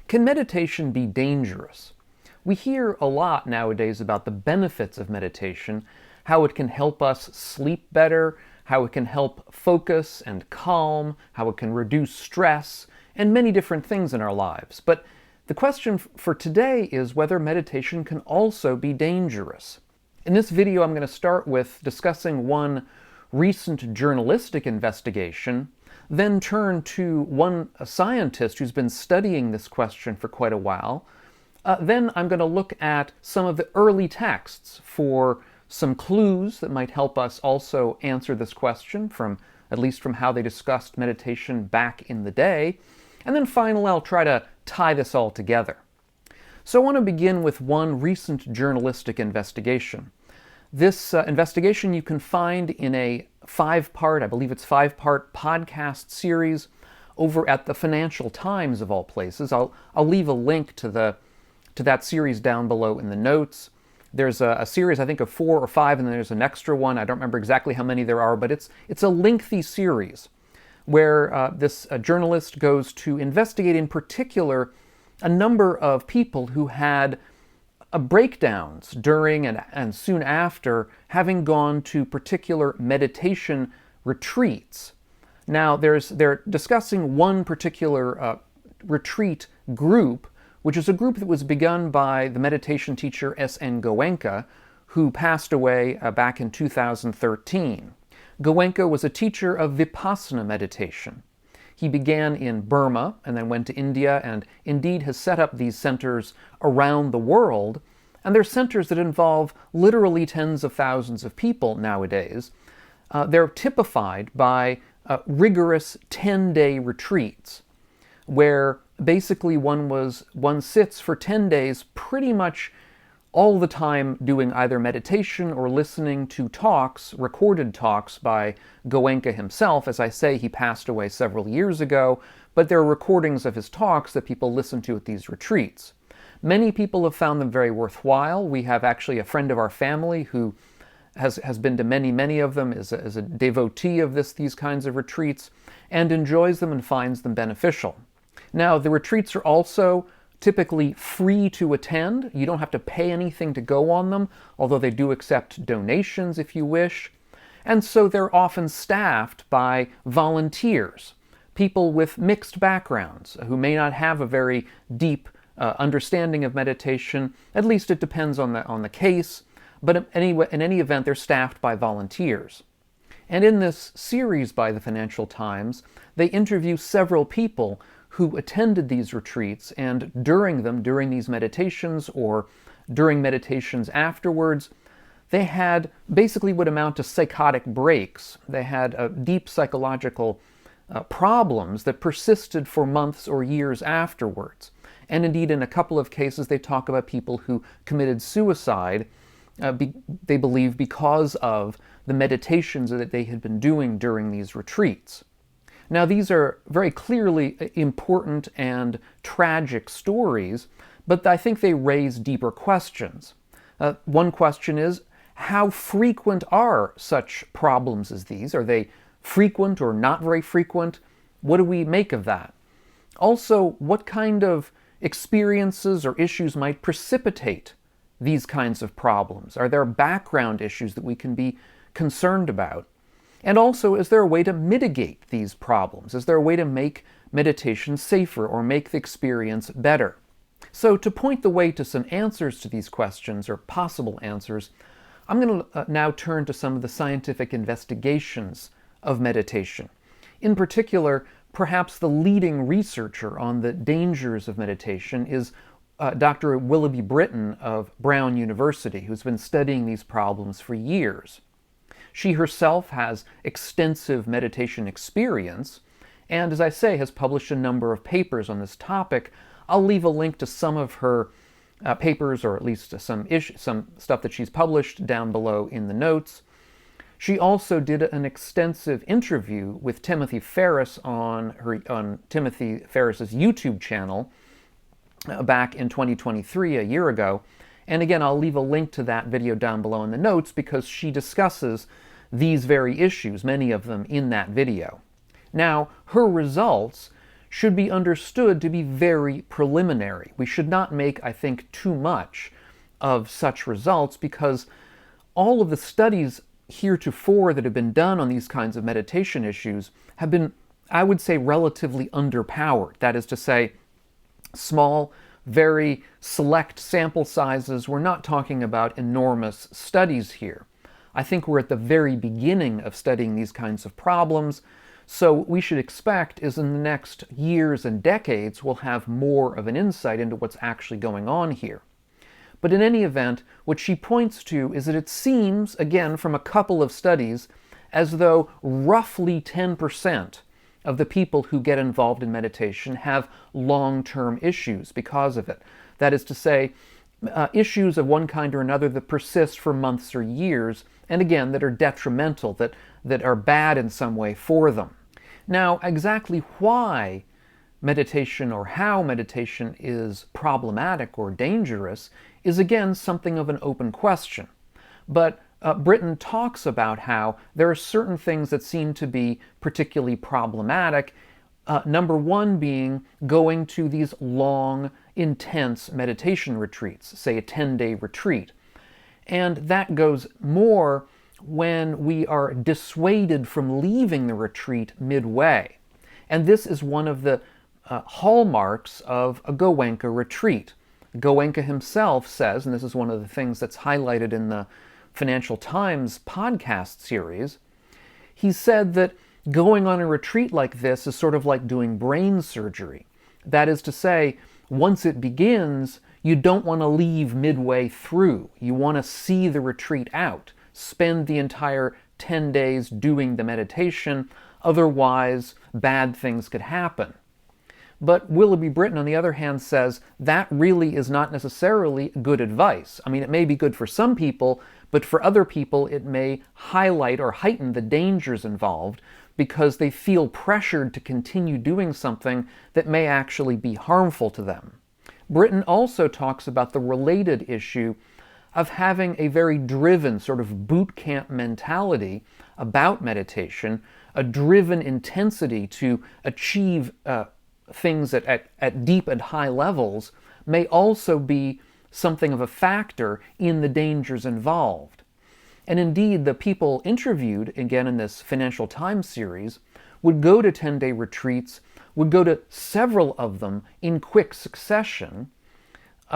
Can meditation be dangerous? We hear a lot nowadays about the benefits of meditation, how it can help us sleep better, how it can help focus and calm, how it can reduce stress, and many different things in our lives. But the question for today is whether meditation can also be dangerous. In this video, I'm going to start with discussing one recent journalistic investigation, then turn to a scientist who's been studying this question for quite a while. Then I'm going to look at some of the early texts for some clues that might help us also answer this question, at least from how they discussed meditation back in the day. And then finally, I'll try to tie this all together. So I want to begin with one recent journalistic investigation. This investigation you can find in a five-part podcast series over at the Financial Times of all places. I'll leave a link to that series down below in the notes. There's a series, I think, of 4 or 5, and then there's an extra one. I don't remember exactly how many there are, but it's a lengthy series where this journalist goes to investigate in particular a number of people who had breakdowns during and soon after having gone to particular meditation retreats. Now, they're discussing one particular retreat group, which is a group that was begun by the meditation teacher S.N. Goenka, who passed away back in 2013. Goenka was a teacher of Vipassana meditation. He began in Burma and then went to India and indeed has set up these centers around the world. And they're centers that involve literally tens of thousands of people nowadays. They're typified by rigorous 10-day retreats where basically one sits for 10 days pretty much all the time doing either meditation or listening to talks, recorded talks by Goenka himself. As I say, he passed away several years ago, but there are recordings of his talks that people listen to at these retreats. Many people have found them very worthwhile. We have actually a friend of our family who has been to many of them, is a devotee of these kinds of retreats, and enjoys them and finds them beneficial. Now, the retreats are also typically free to attend. You don't have to pay anything to go on them, although they do accept donations if you wish. And so they're often staffed by volunteers, people with mixed backgrounds who may not have a very deep understanding of meditation. At least it depends on the case, but in any event, they're staffed by volunteers. And in this series by the Financial Times, they interview several people who attended these retreats, and during these meditations or during meditations afterwards, they had basically what amount to psychotic breaks. They had deep psychological problems that persisted for months or years afterwards. And indeed, in a couple of cases, they talk about people who committed suicide, they believe, because of the meditations that they had been doing during these retreats. Now, these are very clearly important and tragic stories, but I think they raise deeper questions. One question is, how frequent are such problems as these? Are they frequent or not very frequent? What do we make of that? Also, what kind of experiences or issues might precipitate these kinds of problems? Are there background issues that we can be concerned about? And also, is there a way to mitigate these problems? Is there a way to make meditation safer or make the experience better? So to point the way to some answers to these questions, or possible answers, I'm going to now turn to some of the scientific investigations of meditation. In particular, perhaps the leading researcher on the dangers of meditation is Dr. Willoughby Britton of Brown University, who's been studying these problems for years. She herself has extensive meditation experience, and as I say, has published a number of papers on this topic. I'll leave a link to some of her papers, or at least some stuff that she's published, down below in the notes. She also did an extensive interview with Timothy Ferriss on Timothy Ferriss's YouTube channel back in 2023, a year ago. And again, I'll leave a link to that video down below in the notes because she discusses these very issues, many of them in that video. Now, her results should be understood to be very preliminary. We should not make, I think, too much of such results, because all of the studies heretofore that have been done on these kinds of meditation issues have been, I would say, relatively underpowered. That is to say, small, very select sample sizes. We're not talking about enormous studies here. I think we're at the very beginning of studying these kinds of problems, so what we should expect is in the next years and decades we'll have more of an insight into what's actually going on here. But in any event, what she points to is that it seems, again from a couple of studies, as though roughly 10% of the people who get involved in meditation have long-term issues because of it. That is to say, issues of one kind or another that persist for months or years, and again, that are detrimental, that are bad in some way for them. Now, exactly why meditation or how meditation is problematic or dangerous is again something of an open question. But Britton talks about how there are certain things that seem to be particularly problematic. Number one being going to these long, intense meditation retreats, say a 10-day retreat. And that goes more when we are dissuaded from leaving the retreat midway. And this is one of the hallmarks of a Goenka retreat. Goenka himself says, and this is one of the things that's highlighted in the Financial Times podcast series, he said that going on a retreat like this is sort of like doing brain surgery. That is to say, once it begins, you don't want to leave midway through. You want to see the retreat out, spend the entire 10 days doing the meditation, otherwise bad things could happen. But Willoughby Britton, on the other hand, says that really is not necessarily good advice. I mean, it may be good for some people, but for other people it may highlight or heighten the dangers involved because they feel pressured to continue doing something that may actually be harmful to them. Britton also talks about the related issue of having a very driven sort of boot camp mentality about meditation, a driven intensity to achieve things at deep and high levels may also be something of a factor in the dangers involved. And indeed, the people interviewed, again in this Financial Times series, would go to 10-day retreats, would go to several of them in quick succession.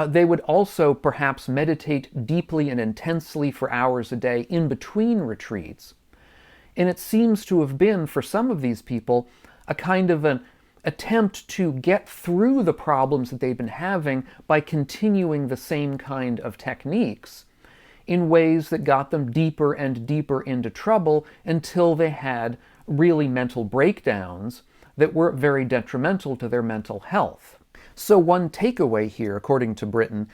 They would also perhaps meditate deeply and intensely for hours a day in between retreats. And it seems to have been, for some of these people, a kind of an attempt to get through the problems that they've been having by continuing the same kind of techniques in ways that got them deeper and deeper into trouble until they had really mental breakdowns that were very detrimental to their mental health. So one takeaway here, according to Britton,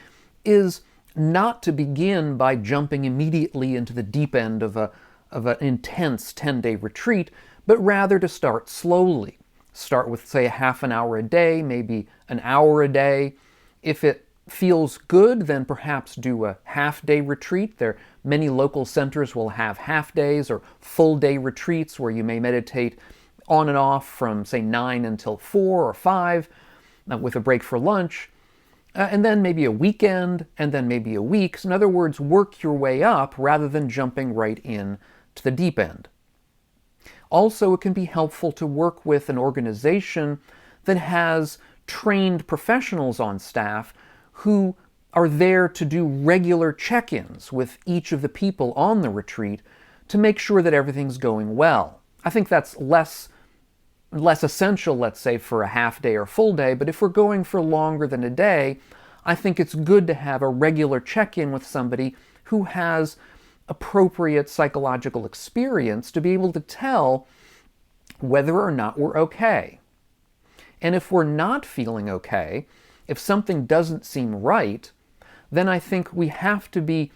is not to begin by jumping immediately into the deep end of an intense 10-day retreat, but rather to start slowly. Start with, say, a half an hour a day, maybe an hour a day. If it feels good, then perhaps do a half-day retreat. Many local centers will have half-days or full-day retreats where you may meditate on and off from, say, 9 until 4 or 5, with a break for lunch, and then maybe a weekend, and then maybe a week. So in other words, work your way up rather than jumping right in to the deep end. Also, it can be helpful to work with an organization that has trained professionals on staff who are there to do regular check-ins with each of the people on the retreat to make sure that everything's going well. I think that's less essential, let's say, for a half day or full day, but if we're going for longer than a day, I think it's good to have a regular check-in with somebody who has appropriate psychological experience to be able to tell whether or not we're okay. And if we're not feeling okay, if something doesn't seem right, then I think we have to be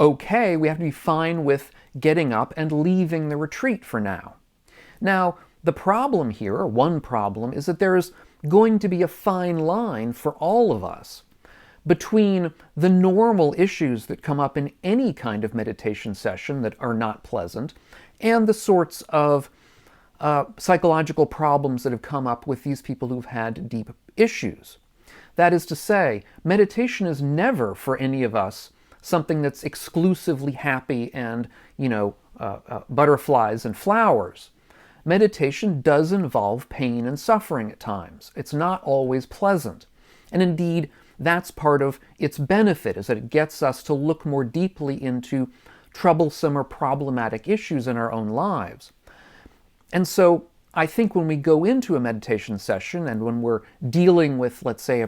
okay, we have to be fine with getting up and leaving the retreat for now. Now, the problem here, or one problem, is that there is going to be a fine line for all of us between the normal issues that come up in any kind of meditation session that are not pleasant and the sorts of psychological problems that have come up with these people who've had deep issues. That is to say, meditation is never, for any of us, something that's exclusively happy and, butterflies and flowers. Meditation does involve pain and suffering at times. It's not always pleasant. And indeed, that's part of its benefit, is that it gets us to look more deeply into troublesome or problematic issues in our own lives. And so I think when we go into a meditation session and when we're dealing with, let's say,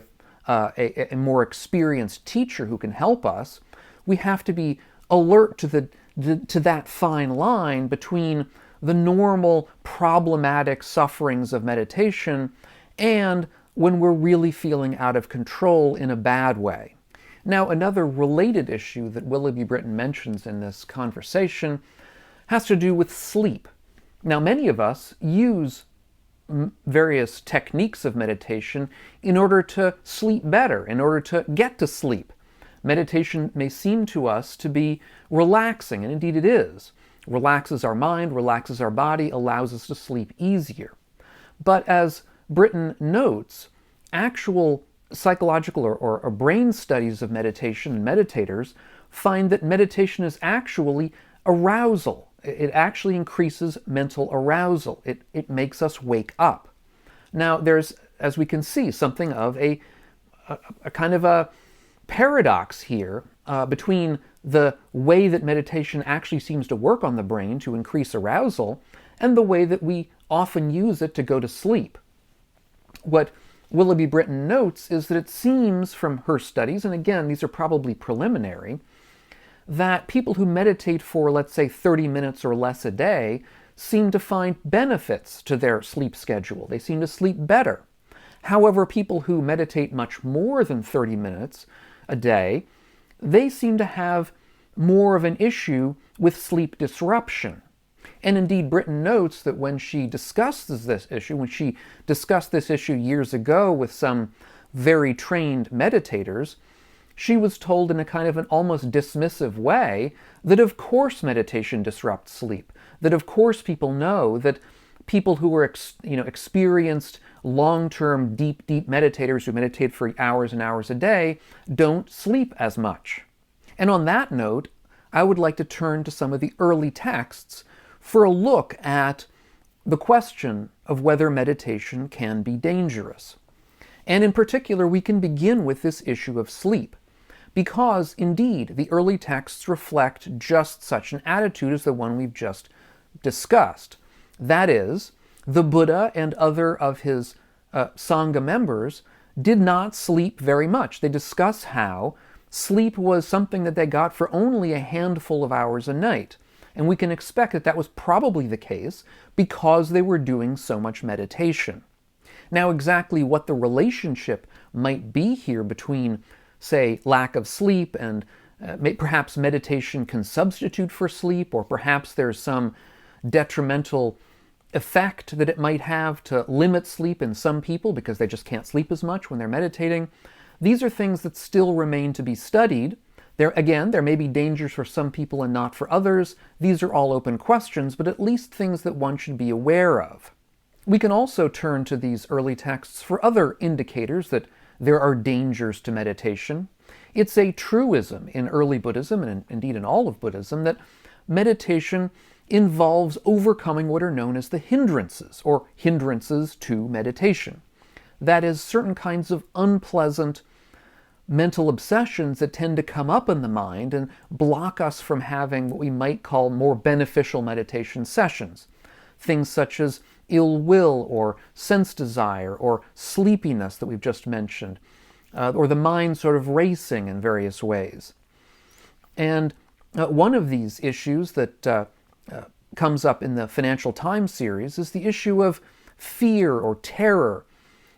a more experienced teacher who can help us, we have to be alert to that fine line between the normal problematic sufferings of meditation and when we're really feeling out of control in a bad way. Now, another related issue that Willoughby Britton mentions in this conversation has to do with sleep. Now, many of us use various techniques of meditation in order to sleep better, in order to get to sleep. Meditation may seem to us to be relaxing, and indeed it is. Relaxes our mind, relaxes our body, allows us to sleep easier. But as Britton notes, actual psychological or brain studies of meditation and meditators find that meditation is actually arousal. It actually increases mental arousal. It makes us wake up. Now, there's, as we can see, something of a kind of a paradox here between the way that meditation actually seems to work on the brain to increase arousal and the way that we often use it to go to sleep. What Willoughby Britton notes is that it seems from her studies, and again, these are probably preliminary, that people who meditate for, let's say, 30 minutes or less a day seem to find benefits to their sleep schedule. They seem to sleep better. However, people who meditate much more than 30 minutes a day, they seem to have more of an issue with sleep disruption. And indeed, Britton notes that when she discusses this issue, when she discussed this issue years ago with some very trained meditators, she was told in a kind of an almost dismissive way that of course meditation disrupts sleep, that of course people know that people who are experienced long-term deep meditators who meditate for hours and hours a day don't sleep as much. And on that note, I would like to turn to some of the early texts for a look at the question of whether meditation can be dangerous. And in particular, we can begin with this issue of sleep, because indeed the early texts reflect just such an attitude as the one we've just discussed. That is, the Buddha and other of his Sangha members did not sleep very much. They discuss how sleep was something that they got for only a handful of hours a night. And we can expect that that was probably the case because they were doing so much meditation. Now, exactly what the relationship might be here between, say, lack of sleep and perhaps meditation can substitute for sleep, or perhaps there's some detrimental effect that it might have to limit sleep in some people because they just can't sleep as much when they're meditating. These are things that still remain to be studied. There may be dangers for some people and not for others. These are all open questions, but at least things that one should be aware of. We can also turn to these early texts for other indicators that there are dangers to meditation. It's a truism in early Buddhism, and indeed in all of Buddhism, that meditation involves overcoming what are known as the hindrances, or hindrances to meditation. That is, certain kinds of unpleasant mental obsessions that tend to come up in the mind and block us from having what we might call more beneficial meditation sessions. Things such as ill will or sense desire or sleepiness that we've just mentioned, or the mind sort of racing in various ways. And one of these issues that comes up in the Financial Times series is the issue of fear or terror,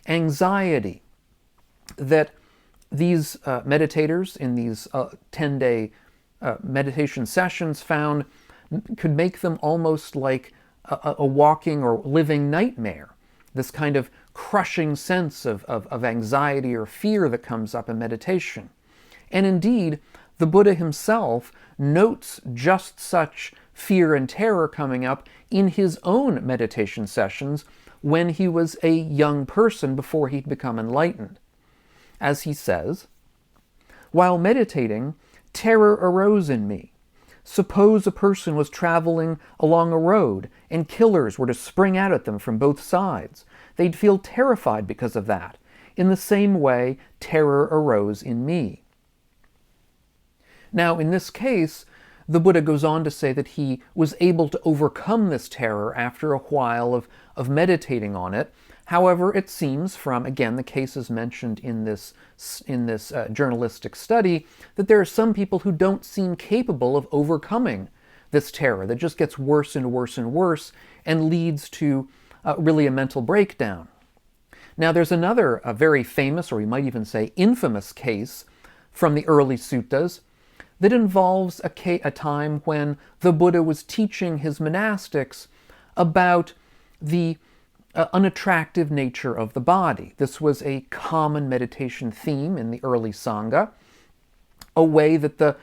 anxiety, that these meditators in these 10-day meditation sessions found could make them almost like a walking or living nightmare. This kind of crushing sense of anxiety or fear that comes up in meditation. And indeed, the Buddha himself notes just such fear and terror coming up in his own meditation sessions when he was a young person before he'd become enlightened. As he says, "While meditating, terror arose in me. Suppose a person was traveling along a road and killers were to spring out at them from both sides. They'd feel terrified because of that. In the same way, terror arose in me." Now, in this case, the Buddha goes on to say that he was able to overcome this terror after a while of meditating on it. However, it seems from, again, the cases mentioned in this journalistic study, that there are some people who don't seem capable of overcoming this terror, that just gets worse and worse and worse and leads to really a mental breakdown. Now, there's another very famous, or we might even say infamous case from the early suttas that involves a time when the Buddha was teaching his monastics about the unattractive nature of the body. This was a common meditation theme in the early Sangha, a way that the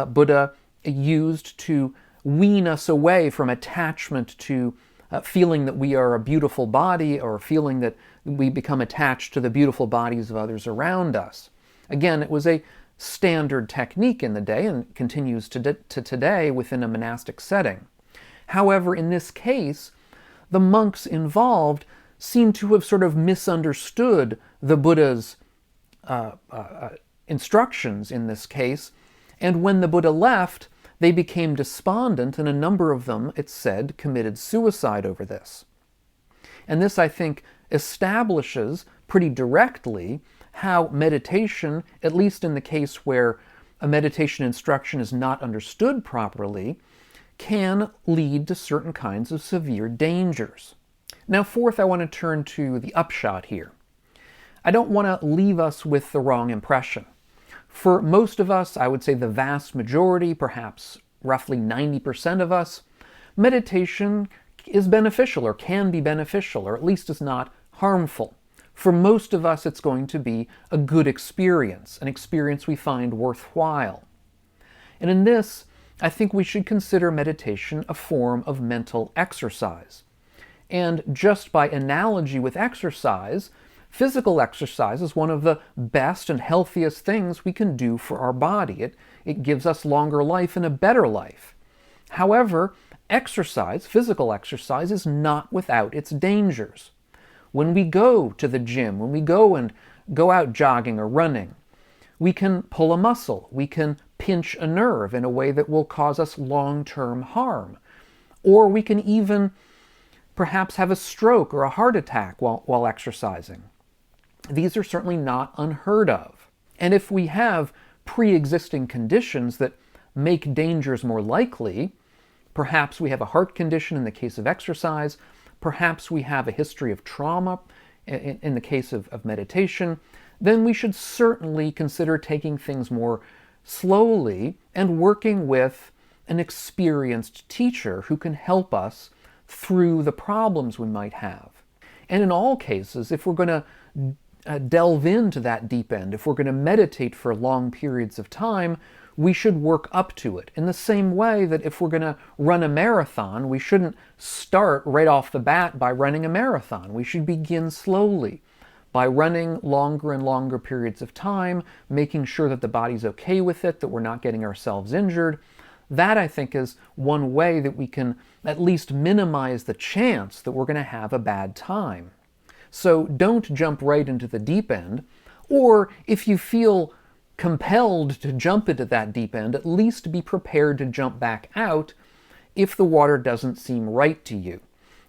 Buddha used to wean us away from attachment to feeling that we are a beautiful body, or feeling that we become attached to the beautiful bodies of others around us. Again, it was a standard technique in the day and continues to today within a monastic setting. However, in this case, the monks involved seem to have sort of misunderstood the Buddha's instructions in this case, and when the Buddha left, they became despondent, and a number of them, it's said, committed suicide over this. And this, I think, establishes pretty directly how meditation, at least in the case where a meditation instruction is not understood properly, can lead to certain kinds of severe dangers. Now, fourth, I want to turn to the upshot here. I don't want to leave us with the wrong impression. For most of us, I would say the vast majority, perhaps roughly 90% of us, meditation is beneficial or can be beneficial, or at least is not harmful. For most of us, it's going to be a good experience, an experience we find worthwhile. And in this, I think we should consider meditation a form of mental exercise. And just by analogy with exercise, physical exercise is one of the best and healthiest things we can do for our body. It gives us longer life and a better life. However, exercise, physical exercise, is not without its dangers. When we go to the gym, when we go out jogging or running, we can pull a muscle, we can pinch a nerve in a way that will cause us long-term harm. Or we can even perhaps have a stroke or a heart attack while exercising. These are certainly not unheard of. And if we have pre-existing conditions that make dangers more likely, perhaps we have a heart condition in the case of exercise, perhaps we have a history of trauma in the case of meditation, then we should certainly consider taking things more slowly and working with an experienced teacher who can help us through the problems we might have. And in all cases, if we're going to delve into that deep end, if we're going to meditate for long periods of time, we should work up to it. In the same way that if we're going to run a marathon, we shouldn't start right off the bat by running a marathon. We should begin slowly by running longer and longer periods of time, making sure that the body's okay with it, that we're not getting ourselves injured. That, I think, is one way that we can at least minimize the chance that we're going to have a bad time. So don't jump right into the deep end, or if you feel compelled to jump into that deep end, at least be prepared to jump back out if the water doesn't seem right to you.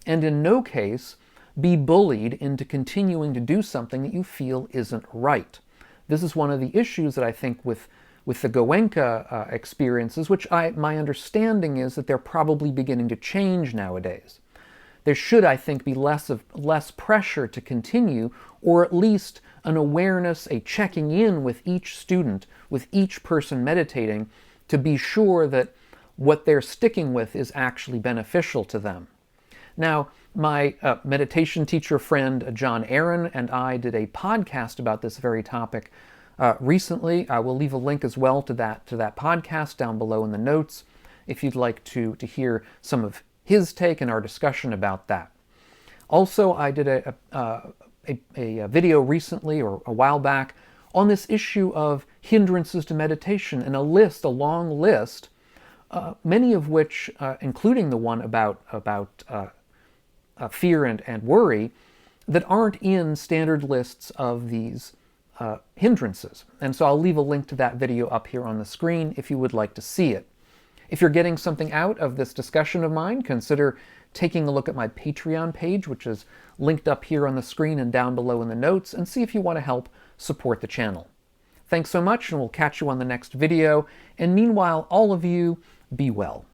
And in no case, be bullied into continuing to do something that you feel isn't right. This is one of the issues that I think with the Goenka experiences, which my understanding is that they're probably beginning to change nowadays. There should, I think, be less pressure to continue, or at least an awareness, a checking in with each student, with each person meditating, to be sure that what they're sticking with is actually beneficial to them. Now, my meditation teacher friend John Aaron and I did a podcast about this very topic recently. I will leave a link as well to that podcast down below in the notes. if you'd like to hear some of his take and our discussion about that. Also, I did a video recently, or a while back, on this issue of hindrances to meditation, and a long list, many of which, including the one about fear and worry, that aren't in standard lists of these hindrances. And so I'll leave a link to that video up here on the screen if you would like to see it. If you're getting something out of this discussion of mine, consider taking a look at my Patreon page, which is linked up here on the screen and down below in the notes, and see if you want to help support the channel. Thanks so much, and we'll catch you on the next video. And meanwhile, all of you, be well.